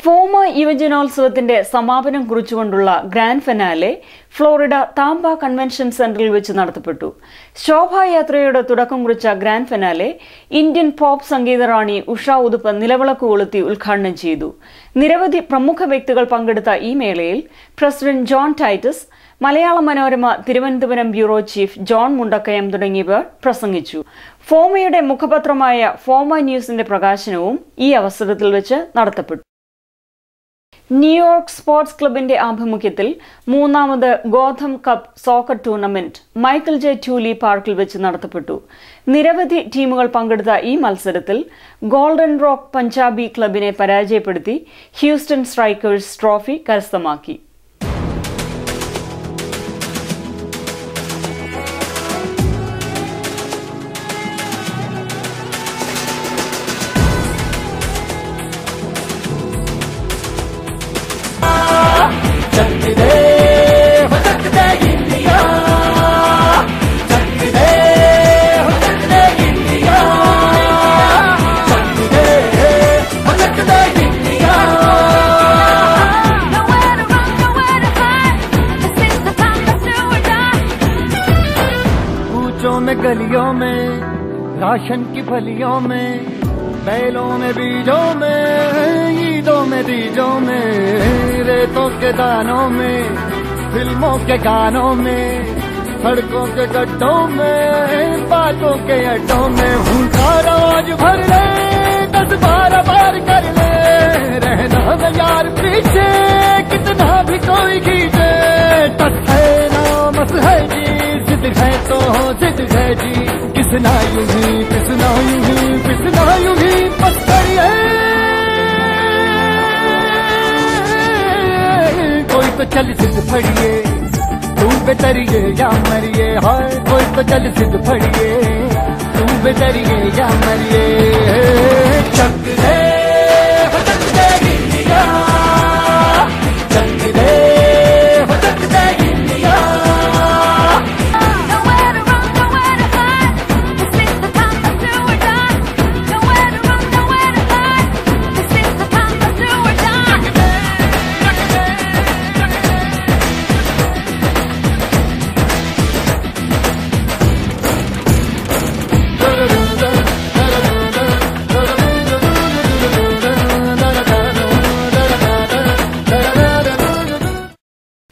ഫോമ യുവജനോത്സവത്തിന്റെ സമാപനം കുറിച്ചുകൊണ്ടുള്ള grand finale Florida താംപ convention സെന്ററിൽ വെച്ച് നടത്തപ്പെട്ടു. ശോഭായാത്രയുടെ തുടക്കം കുറിച്ച ഗ്രാൻഡ് ഫിനാലെ ഇന്ത്യൻ പോപ്പ് സംഗീത റാണി ഉഷ ഉദുപ്പ് നിലവിളക്ക് കൊളുത്തി ഉദ്ഘാടനം ചെയ്തു. നിരവധി പ്രമുഖ വ്യക്തികൾ പങ്കെടുത്ത ഈ മേളയിൽ president John Titus, Malayala Manorama Thiruvananthapuram bureau chief John Mundakkayam തുടങ്ങിയവർ പ്രസംഗിച്ചു. ഫോമയുടെ മുഖപത്രമായ ഫോമ ന്യൂസിന്റെ പ്രകാശനവും ഈ അവസരത്തിൽ വെച്ച് നടത്തപ്പെട്ടു. ന്യൂയോർക്ക് സ്പോർട്സ് ക്ലബിന്റെ ആഭിമുഖ്യത്തിൽ മൂന്നാമത് Gotham cup soccer tournament Michael J Tully പാർക്കിൽ വെച്ച് നടത്തപ്പെട്ടു. നിരവധി ടീമുകൾ പങ്കെടുത്ത ഈ മത്സരത്തിൽ ഗോൾഡൻ റോക്ക് പഞ്ചാബി ക്ലബിനെ പരാജയപ്പെടുത്തി ഹ്യൂസ്റ്റൺ സ്ട്രൈക്കേഴ്സ് ട്രോഫി കരസ്ഥമാക്കി. गलियों में, राशन की फलियों में, बैलों में बीजों में, ईदों में दीजों में, रेतों के दानों में, फिल्मों के गानों में, सड़कों के गड्ढों में, बातों के अड्डों में, भूखा रोज भर ले 10-12 बार कर ले, रहना न यार पीछे कितना भी कोई खींचे, टस है ना मस है जी, जिद है तो जिद है जी, किसना यूं ही किसना यूं ही किसना यूं ही बस करिए, कोई तो चल जिद फड़िए, तू बेतरिए या मरिए, हाय कोई तो चल जिद फड़िए, तू बेतरिए या मरिए, चक दे चक दे इंडिया, चक दे चक दे इंडिया.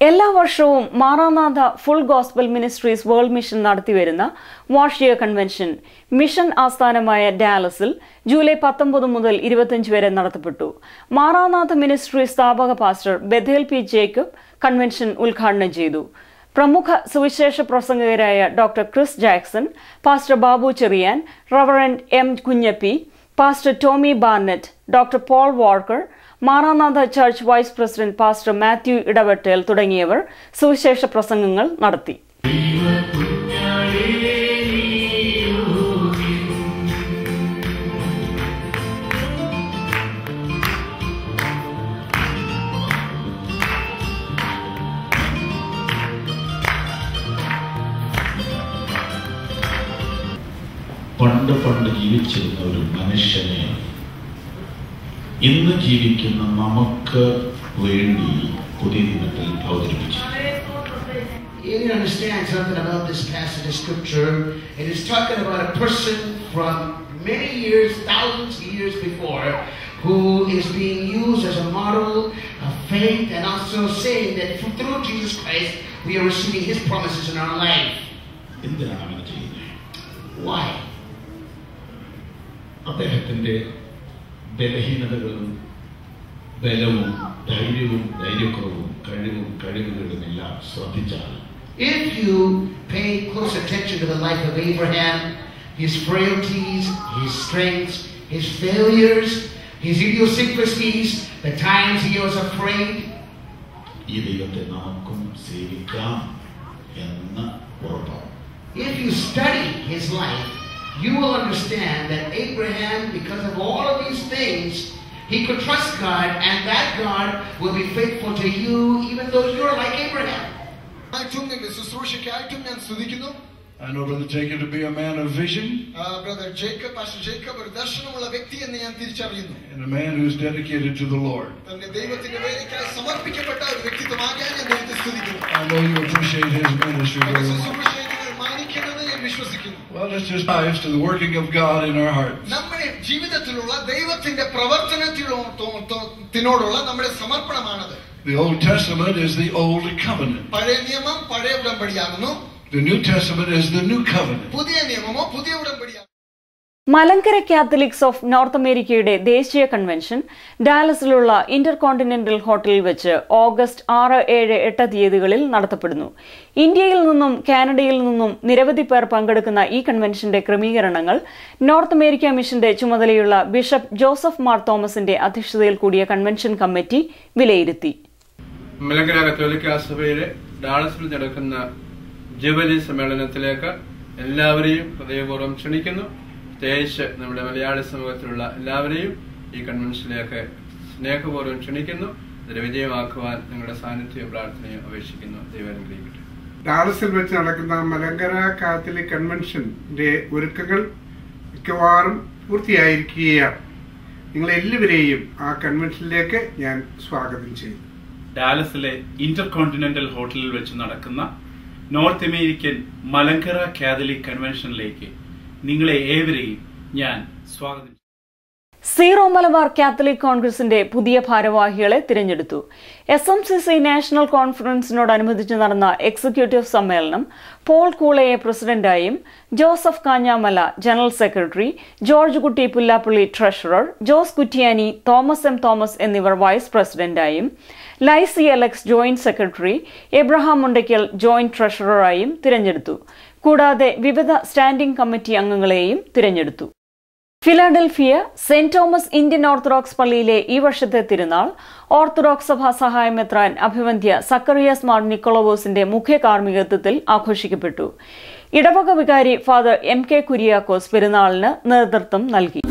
എല്ലാ വർഷവും Maranatha full gospel ministries world mission നടത്തിവരുന്ന വാർഷിക കൺവെൻഷൻ മിഷൻ ആസ്ഥാനമായ ഡാലസിൽ ജൂലൈ 19 മുതൽ 25 വരെ നടത്തപ്പെട്ടു. മാറാനാഥ മിനിസ്ട്രി സ്ഥാപക pastor Bethel P Jacob convention ഉദ്ഘാടനം ചെയ്തു. പ്രമുഖ സുവിശേഷ പ്രസംഗകരായ doctor Chris Jackson, pastor Babu Cherian, reverend M Kunjappy, pastor Tommy Barnett, doctor Paul Walker, Maranatha church vice president pastor Mathew Edavattel തുടങ്ങിയവർ സുവിശേഷ പ്രസംഗങ്ങൾ നടത്തി. പണ്ട് ജീവിച്ചിരുന്ന ഒരു മനുഷ്യനെ ഇന്ന് ജീവിക്കുന്ന നമുക്ക് വേണ്ടി പുതിയ ദിനത്തിൽ അവതരിപ്പിച്ചു. You need to understand something about this passage of scripture. It is talking about a person from many years, thousands of years before, who is being used as a model of faith and also saying that through Jesus Christ we are receiving His promises in our life. എന്തിനാണ് അങ്ങനെ ചെയ്യുന്നത്? Why? അദ്ദേഹത്തിന്റെ ബലഹീനതകളും ബലവും ധൈര്യവും ധൈര്യക്കുറവും കഴിവുകളും എല്ലാം ശ്രദ്ധിച്ചാൽ, if you pay close attention to the life of Abraham, his frailties, his strengths, his failures, his idiosyncrasies, the times he was afraid, ഈ ദൈവത്തെ നമുക്കും സേവിക്കാം എന്ന് ഉറപ്പാണ്. if you study his life, you will understand that Abraham, because of all of these things, he could trust God, and that God will be faithful to you even though you're like Abraham. I know Brother Jacob to be a man of vision. Brother Jacob, Pastor Jacob, ഒരു ദർശനമുള്ള വ്യക്തി എന്ന് ഞാൻ തിരിച്ചറിയുന്നു. And a man who is dedicated to the Lord. തന്റെ ദൈവത്തിന്റെ വേലയ്ക്കായി സമർപ്പിക്കപ്പെട്ട ഒരു വ്യക്തിത്വമാകാൻ ഞാൻ ദൈവത്തെ സ്തുതിക്കുന്നു. I know you appreciate his ministry very much. സുവിശേഷങ്ങൾ മാനിക്കണമെന്ന് ഞാൻ വിശ്വസിക്കുന്നു. Well, let's just dive to the working of God in our hearts. നമ്മുടെ ജീവിതത്തിലുള്ള ദൈവത്തിന്റെ പ്രവർത്തനത്തിനോടുള്ള നമ്മുടെ സമർപ്പണമാണത്. The Old Testament is the Old Covenant. പഴയ നിയമം പഴയ ഉടമ്പടിയാകുന്നു. The New Testament is the New Covenant. പുതിയ നിയമമോ പുതിയ ഉടമ്പടിയാകുന്നു. മലങ്കര കാത്തലിക്സ് ഓഫ് നോർത്ത് അമേരിക്കയുടെ ദേശീയ കൺവെൻഷൻ ഡാലസിലുള്ള ഇന്റർകോണ്ടിനെന്റൽ ഹോട്ടലിൽ വെച്ച് ഓഗസ്റ്റ് 6, 7, 8 തീയതികളിൽ നടത്തപ്പെടുന്നു. ഇന്ത്യയിൽ നിന്നും കാനഡയിൽ നിന്നും നിരവധി പേർ പങ്കെടുക്കുന്ന ഈ കൺവെൻഷന്റെ ക്രമീകരണങ്ങൾ നോർത്ത് അമേരിക്ക മിഷന്റെ ചുമതലയുള്ള ബിഷപ്പ് ജോസഫ് മാർ തോമസിന്റെ അധ്യക്ഷതയിൽ കൂടിയ കൺവെൻഷൻ കമ്മിറ്റി വിലയിരുത്തി. മലങ്കര കത്തോലിക്ക സഭയിലെ ഡാളസിൽ നടക്കുന്ന ജൂബിലി സമ്മേളനത്തിലേക്ക് എല്ലാവരെയും ഹൃദയപൂർവ്വം ക്ഷണിക്കുന്നു. പ്രത്യേകിച്ച് നമ്മുടെ മലയാളി സമൂഹത്തിലുള്ള എല്ലാവരെയും ഈ കൺവെൻഷനിലേക്ക് സ്നേഹപൂർവ്വം ക്ഷണിക്കുന്നു. ഇതിനെ വിജയമാക്കുവാൻ നിങ്ങളുടെ സാന്നിധ്യവും പ്രാർത്ഥനയും അപേക്ഷിക്കുന്നു. ദൈവം അനുഗ്രഹിക്കട്ടെ. ഡാളസിൽ വെച്ച് നടക്കുന്ന മലങ്കര കാത്തലിക് കൺവെൻഷന്റെ ഒരുക്കങ്ങൾ മിക്കവാറും പൂർത്തിയായിരിക്കുകയാണ്. നിങ്ങളെല്ലാവരെയും ആ കൺവെൻഷനിലേക്ക് ഞാൻ സ്വാഗതം ചെയ്യുന്നു. ഡാലസിലെ ഇന്റർകോണ്ടിനെന്റൽ ഹോട്ടലിൽ വെച്ച് നടക്കുന്ന നോർത്ത് അമേരിക്കൻ മലങ്കര കാത്തലിക് കൺവെൻഷനിലേക്ക് നിങ്ങളെ ഏവരെയും ഞാൻ സ്വാഗതം ചെയ്യുന്നു. സീറോ മലബാർ കാത്തലിക് കോൺഗ്രസിന്റെ പുതിയ ഭാരവാഹികളെ തിരഞ്ഞെടുത്തു. SMCC നാഷണൽ കോൺഫറൻസിനോടനുബന്ധിച്ച് നടന്ന എക്സിക്യൂട്ടീവ് സമ്മേളനം പോൾ കൂളയെ പ്രസിഡന്റായും Joseph Kanjamala general secretary, George Kutty Pullappally treasurer, Jose Kuttiyani, Thomas M. Thomas എന്നിവർ വൈസ് പ്രസിഡന്റായും, Lissy Alex joint secretary, Abraham Mundackal joint ട്രഷററായും തിരഞ്ഞെടുത്തു. കൂടാതെ വിവിധ സ്റ്റാൻഡിംഗ് കമ്മിറ്റി അംഗങ്ങളെയും തിരഞ്ഞെടുത്തു. Philadelphia Saint Thomas Indian Orthodox പള്ളിയിലെ ഈ വർഷത്തെ തിരുനാൾ ഓർത്തഡോക്സ് സഭാ സഹായമെത്രാൻ അഭിവന്ദ്യ സക്കറിയാസ് മാർ നിക്കോളവോസിന്റെ മുഖ്യ കാർമ്മികത്വത്തിൽ ആഘോഷിക്കപ്പെട്ടു. ഇടവക വികാരി ഫാദർ MK കുര്യാക്കോസ് പെരുന്നാളിന് നേതൃത്വം നൽകി.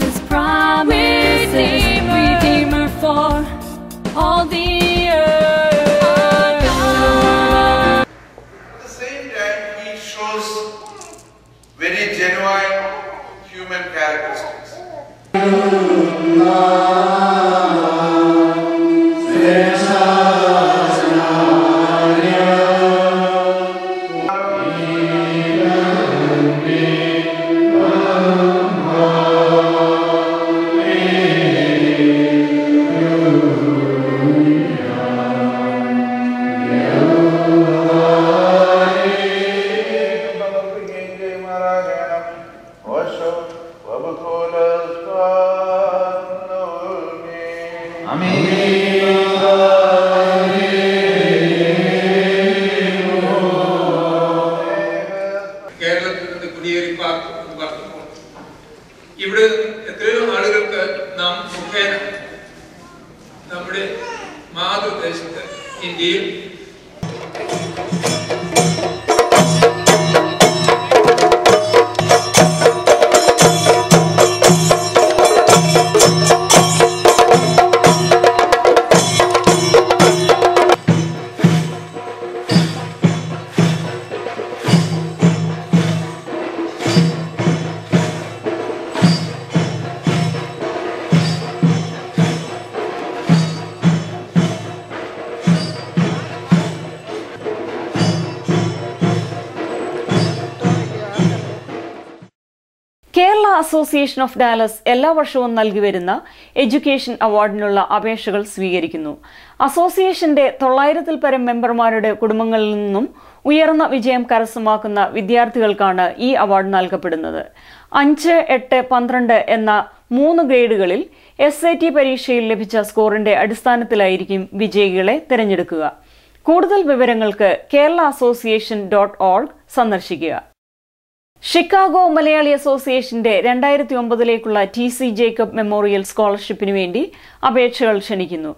Very genuine human characteristics. കേരളത്തിൽ നിന്ന് കുടിയേറി പാർക്കുമ്പോൾ ഇവിടെ എത്രയോ ആളുകൾക്ക് നാം മുഖേന നമ്മുടെ മാതൃദേശത്ത് ഇന്ത്യയിൽ കേരള അസോസിയേഷൻ ഓഫ് ഡാലസ് എല്ലാ വർഷവും നൽകി വരുന്ന എഡ്യൂക്കേഷൻ അവാർഡിനുള്ള അപേക്ഷകൾ സ്വീകരിക്കുന്നു. അസോസിയേഷന്റെ 900-ൽ പരം മെമ്പർമാരുടെ കുടുംബങ്ങളിൽ നിന്നും ഉയർന്ന വിജയം കരസ്ഥമാക്കുന്ന വിദ്യാർത്ഥികൾക്കാണ് ഈ അവാർഡ് നൽകപ്പെടുന്നത്. 5, 8, 12 എന്ന 3 ഗ്രേഡുകളിൽ SAT പരീക്ഷയിൽ ലഭിച്ച സ്കോറിന്റെ അടിസ്ഥാനത്തിലായിരിക്കും വിജയികളെ തിരഞ്ഞെടുക്കുക. കൂടുതൽ വിവരങ്ങൾക്ക് kerala-association.org സന്ദർശിക്കുക. ഷിക്കാഗോ മലയാളി അസോസിയേഷന്റെ 2009ലേക്കുള്ള TC ജേക്കബ് മെമ്മോറിയൽ സ്കോളർഷിപ്പിന് വേണ്ടി അപേക്ഷകൾ ക്ഷണിക്കുന്നു.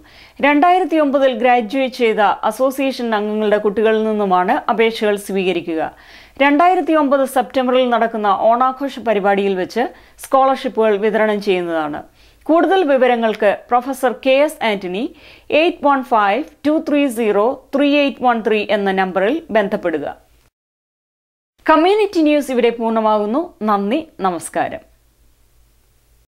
2009 ഗ്രാജുവേറ്റ് ചെയ്ത അസോസിയേഷൻ അംഗങ്ങളുടെ കുട്ടികളിൽ നിന്നുമാണ് അപേക്ഷകൾ സ്വീകരിക്കുക. 2009 സെപ്റ്റംബറിൽ നടക്കുന്ന ഓണാഘോഷ പരിപാടിയിൽ വെച്ച് സ്കോളർഷിപ്പുകൾ വിതരണം ചെയ്യുന്നതാണ്. കൂടുതൽ വിവരങ്ങൾക്ക് പ്രൊഫസർ KS ആന്റണി 815-230-3813 എന്ന നമ്പറിൽ ബന്ധപ്പെടുക. കമ്മ്യൂണിറ്റി ന്യൂസ് ഇവിടെ പൂർണ്ണമാകുന്നു. നന്ദി, നമസ്കാരം.